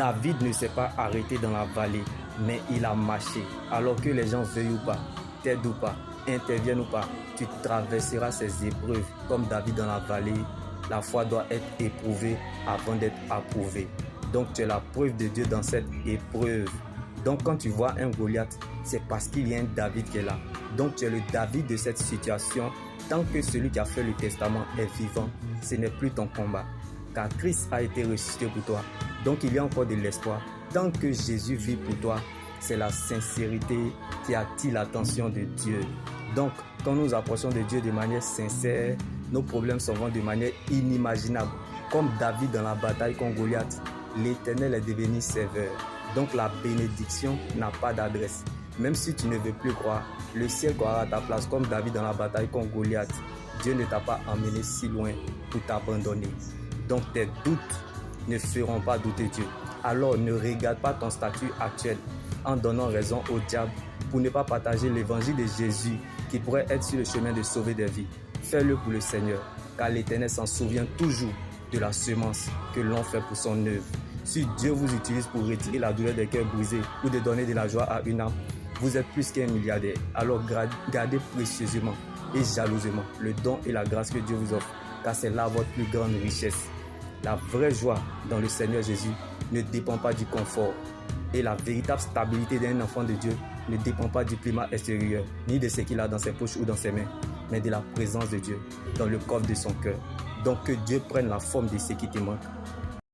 David ne s'est pas arrêté dans la vallée, mais il a marché. Alors que les gens veuillent ou pas, t'aident ou pas, interviennent ou pas, tu traverseras ces épreuves. Comme David dans la vallée, la foi doit être éprouvée avant d'être approuvée. Donc tu es la preuve de Dieu dans cette épreuve. Donc quand tu vois un Goliath, c'est parce qu'il y a un David qui est là. Donc tu es le David de cette situation. Tant que celui qui a fait le testament est vivant, ce n'est plus ton combat. Car Christ a été ressuscité pour toi. Donc il y a encore de l'espoir. Tant que Jésus vit pour toi, c'est la sincérité qui attire l'attention de Dieu. Donc quand nous approchons de Dieu de manière sincère, nos problèmes s'en vont de manière inimaginable. Comme David dans la bataille contre Goliath, l'Éternel est devenu serveur. Donc la bénédiction n'a pas d'adresse. Même si tu ne veux plus croire, le ciel croira à ta place comme David dans la bataille contre Goliath. Dieu ne t'a pas emmené si loin pour t'abandonner. Donc tes doutes ne feront pas douter Dieu. Alors ne regarde pas ton statut actuel en donnant raison au diable pour ne pas partager l'évangile de Jésus qui pourrait être sur le chemin de sauver des vies. Fais-le pour le Seigneur, car l'Éternel s'en souvient toujours de la semence que l'on fait pour son œuvre. Si Dieu vous utilise pour retirer la douleur des cœurs brisés ou de donner de la joie à une âme, vous êtes plus qu'un milliardaire. Alors gardez précieusement et jalousement le don et la grâce que Dieu vous offre, car c'est là votre plus grande richesse. La vraie joie dans le Seigneur Jésus ne dépend pas du confort. Et la véritable stabilité d'un enfant de Dieu ne dépend pas du climat extérieur, ni de ce qu'il a dans ses poches ou dans ses mains, mais de la présence de Dieu dans le coffre de son cœur. Donc que Dieu prenne la forme de ce qui te manque